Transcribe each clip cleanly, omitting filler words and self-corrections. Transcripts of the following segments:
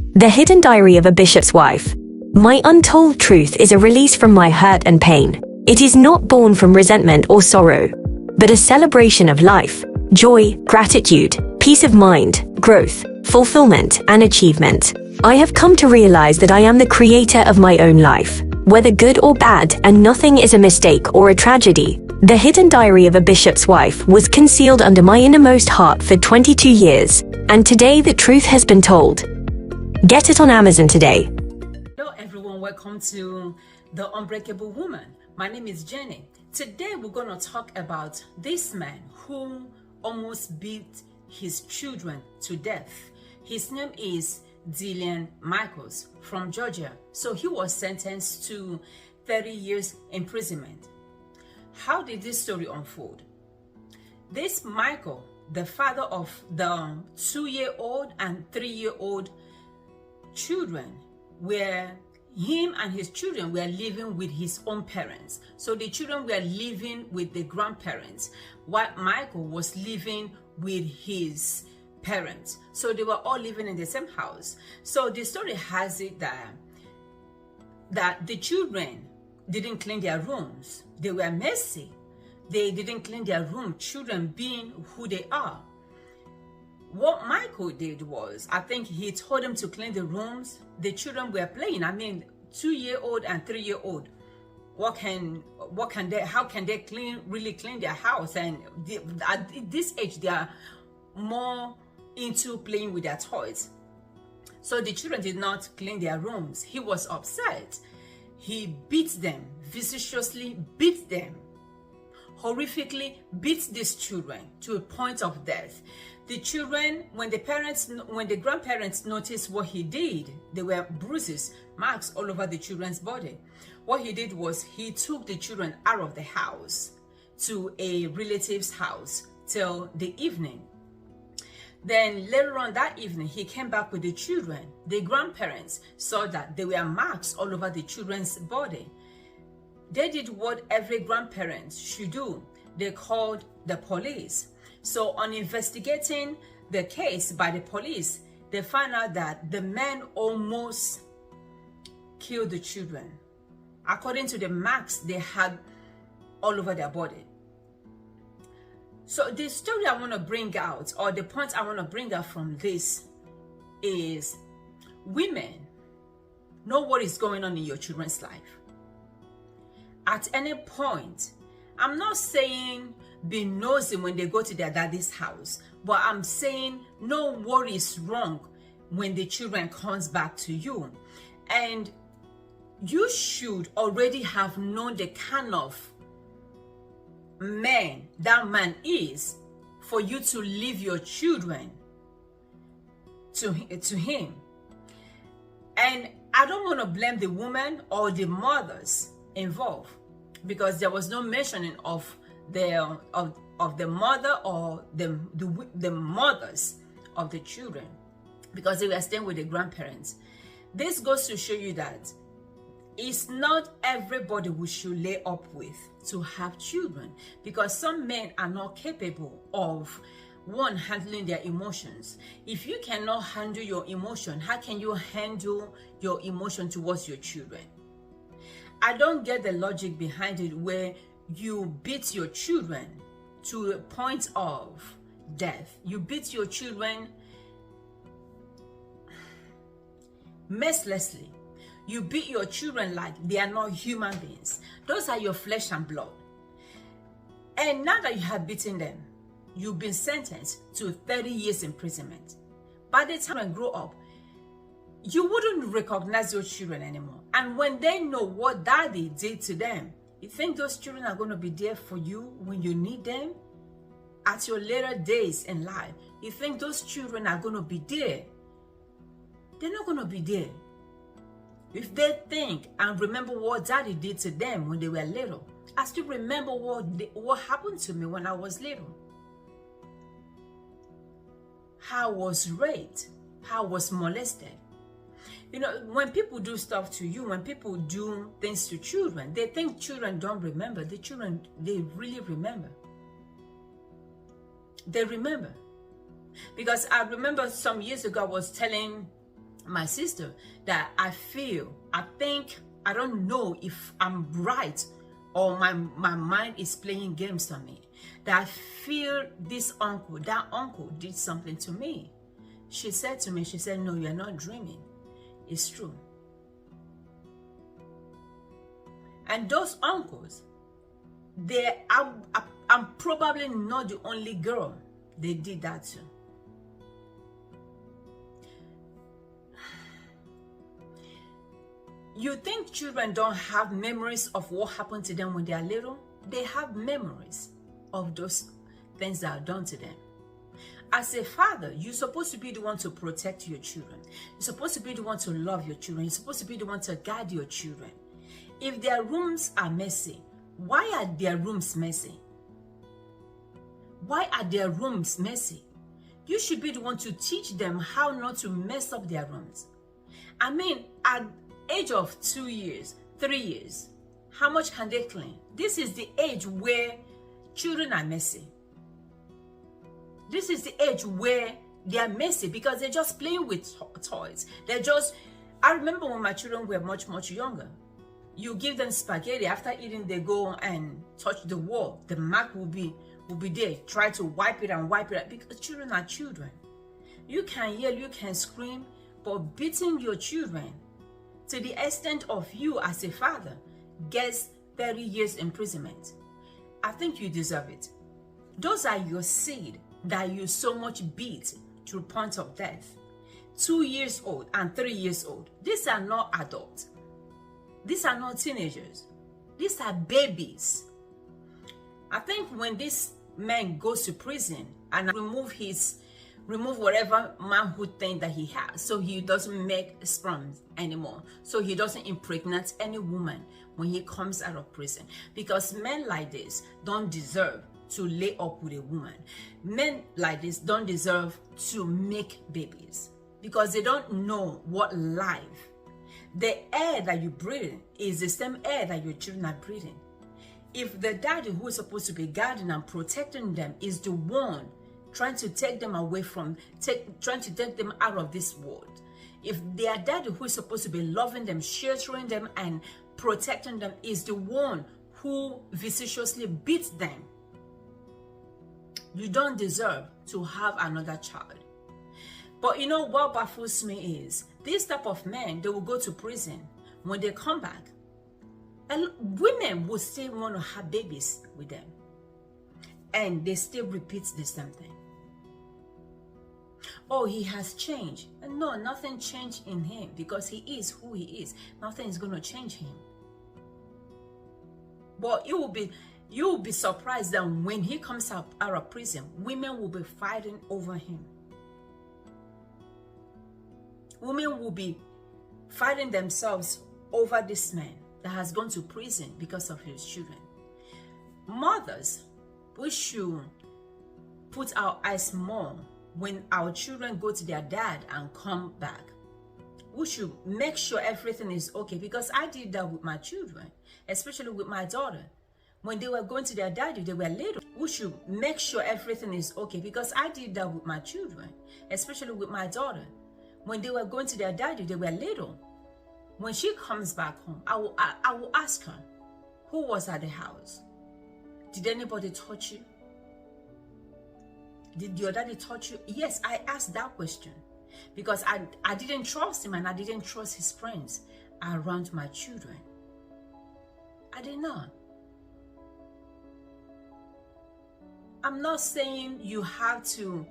The Hidden Diary of a Bishop's Wife. My untold truth is a release from my hurt and pain. It is not born from resentment or sorrow, but a celebration of life, joy, gratitude, peace of mind, growth, fulfillment, and achievement. I have come to realize that I am the creator of my own life, whether good or bad, and nothing is a mistake or a tragedy. The Hidden Diary of a Bishop's Wife was concealed under my innermost heart for 22 years, and today the truth has been told. Get it on Amazon today. Hello everyone, welcome to The Unbreakable Woman. My name is Jenny. Today we're going to talk about this man who almost beat his children to death. His name is Dylan Michaels from Georgia. So he was sentenced to 30 years imprisonment. How did this story unfold? This Michael, the father of the 2-year-old and 3-year-old children, him and his children were living with his own parents. So the children were living with the grandparents, while Michael was living with his parents. So they were all living in the same house. So the story has it that the children didn't clean their rooms. They were messy. They didn't clean their room, children being who they are. What Michael did was, I think he told them to clean the rooms. The children were playing. I mean, 2-year-old and 3-year-old. How can they really clean their house? And at this age, they are more into playing with their toys. So the children did not clean their rooms. He was upset. He beat them, viciously beat them, horrifically beat these children to a point of death. The children, when the grandparents noticed what he did, there were bruises, marks all over the children's body. What he did was he took the children out of the house to a relative's house till the evening. Then later on that evening, he came back with the children. The grandparents saw that there were marks all over the children's body. They did what every grandparent should do. They called the police. So on investigating the case by the police, they found out that the men almost killed the children, according to the marks they had all over their body. So the story I want to bring out, or the point I want to bring out from this, is women, know what is going on in your children's life. At any point, I'm not saying be nosy when they go to their daddy's house, but I'm saying know what is wrong when the children comes back to you. And you should already have known the kind of man that man is for you to leave your children to him. And I don't want to blame the woman or the mothers involved, because there was no mentioning of the mother or the mothers of the children, because they were staying with the grandparents. This goes to show you that it's not everybody we should lay up with to have children, because some men are not capable of handling their emotions. If you cannot handle your emotion, how can you handle your emotion towards your children? I don't get the logic behind it where you beat your children to a point of death. You beat your children mercilessly. You beat your children like they are not human beings. Those are your flesh and blood. And now that you have beaten them, you've been sentenced to 30 years imprisonment. By the time you grow up, you wouldn't recognize your children anymore. And when they know what daddy did to them, you think those children are going to be there for you when you need them? At your later days in life, you think those children are going to be there? They're not going to be there. If they think and remember what daddy did to them when they were little. I still remember what happened to me when I was little. How I was raped, how I was molested. You know, when people do stuff to you, when people do things to children, they think children don't remember. The children, they really remember. They remember. Because I remember some years ago, I was telling my sister, that I think, I don't know if I'm right or my mind is playing games on me, that I feel that uncle did something to me. She said to me, no, you're not dreaming. It's true. And those uncles, I'm probably not the only girl they did that to. You think children don't have memories of what happened to them when they are little? They have memories of those things that are done to them. As a father, you're supposed to be the one to protect your children. You're supposed to be the one to love your children. You're supposed to be the one to guide your children. If their rooms are messy, why are their rooms messy? Why are their rooms messy? You should be the one to teach them how not to mess up their rooms. I mean, at age of 2 years, 3 years, how much can they clean? This is the age where children are messy. This is the age where they are messy because they're just playing with toys. I remember when my children were much, much younger. You give them spaghetti, after eating, they go and touch the wall. The mark will be there. Try to wipe it and wipe it because children are children. You can yell, you can scream, but beating your children to the extent of you as a father gets 30 years imprisonment. I think you deserve it. Those are your seed that you so much beat to the point of death. 2 years old and 3 years old. These are not adults. These are not teenagers. These are babies. I think when this man goes to prison and remove whatever manhood thing that he has, so he doesn't make sperm anymore, so he doesn't impregnate any woman when he comes out of prison, because men like this don't deserve to lay up with a woman. Men like this don't deserve to make babies because they don't know what life. The air that you breathe is the same air that your children are breathing. If the daddy who is supposed to be guarding and protecting them is the one trying to take them away from, trying to take them out of this world, if their daddy who is supposed to be loving them, sheltering them, and protecting them is the one who viciously beats them, you don't deserve to have another child. But you know what baffles me is, this type of men, they will go to prison. When they come back, and women will still want to have babies with them. And they still repeat the same thing. Oh, he has changed. And no, nothing changed in him because he is who he is. Nothing is going to change him. But you will be surprised that when he comes out of prison, women will be fighting over him. Women will be fighting themselves over this man that has gone to prison because of his children. Mothers, we should put our eyes more when our children go to their dad and come back. We should make sure everything is okay, because I did that with my children, especially with my daughter. When they were going to their daddy, they were little. We should make sure everything is okay, because I did that with my children, especially with my daughter. When they were going to their daddy, they were little. When she comes back home, I will ask her, who was at the house? Did anybody touch you? Did your daddy touch you? Yes, I asked that question because I didn't trust him and I didn't trust his friends around my children. I did not. I'm not saying you have to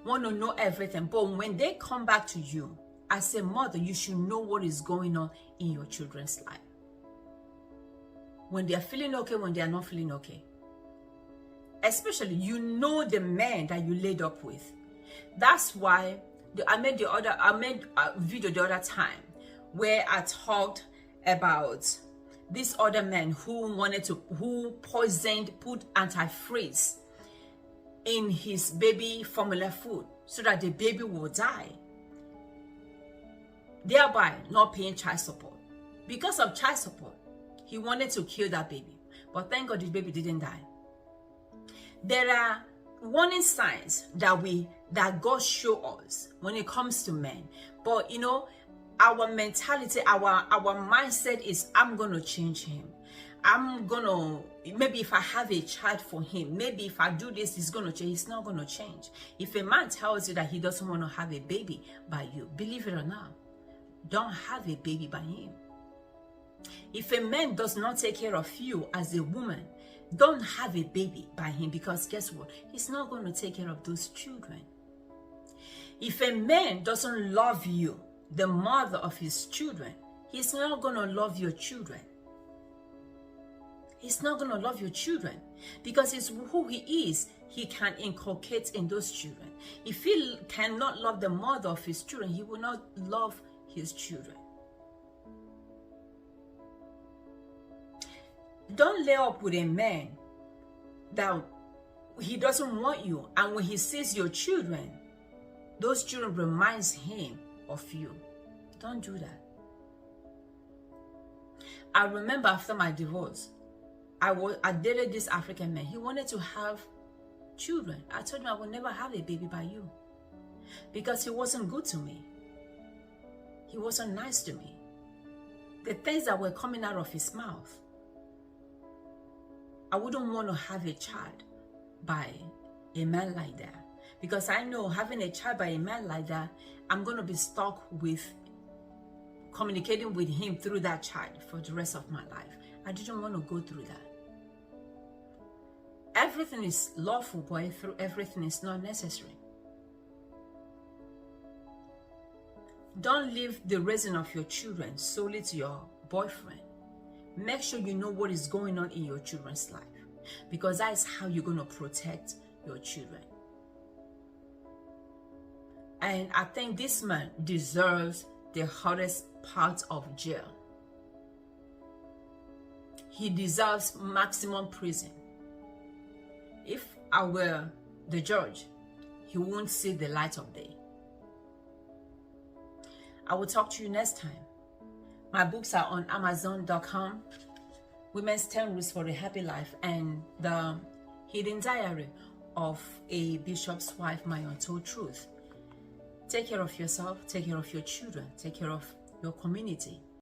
want to know everything, but when they come back to you, as a mother, you should know what is going on in your children's life. When they are feeling okay, when they are not feeling okay. Especially, you know the man that you laid up with. That's why I made a video the other time where I talked about this other man who put antifreeze in his baby formula food so that the baby will die, thereby not paying child support. Because of child support, he wanted to kill that baby, but thank God the baby didn't die. There are warning signs that God show us when it comes to men. But you know, our mentality, our mindset is, I'm gonna change him. Maybe if I have a child for him, maybe if I do this, he's gonna change. He's not gonna change. If a man tells you that he doesn't want to have a baby by you, believe it or not, don't have a baby by him. If a man does not take care of you as a woman, don't have a baby by him, because guess what? He's not going to take care of those children. If a man doesn't love you, the mother of his children, he's not going to love your children. He's not going to love your children, because it's who he is. He can inculcate in those children. If he cannot love the mother of his children, he will not love his children. Don't lay up with a man that he doesn't want you, and when he sees your children, those children reminds him of you. Don't do that. I remember after my divorce, I dated this African man. He wanted to have children. I told him I would never have a baby by you, because he wasn't good to me. He wasn't nice to me. The things that were coming out of his mouth, I wouldn't want to have a child by a man like that, because I know having a child by a man like that, I'm going to be stuck with communicating with him through that child for the rest of my life. I didn't want to go through that. Everything is lawful, but through everything is not necessary. Don't leave the raising of your children solely to your boyfriend. Make sure you know what is going on in your children's life, because that is how you're going to protect your children. And I think this man deserves the hardest part of jail. He deserves maximum prison. If I were the judge, he won't see the light of day. I will talk to you next time. My books are on Amazon.com. Women's 10 Rules for a Happy Life, and The Hidden Diary of a Bishop's Wife, My Untold Truth. Take care of yourself, take care of your children, take care of your community.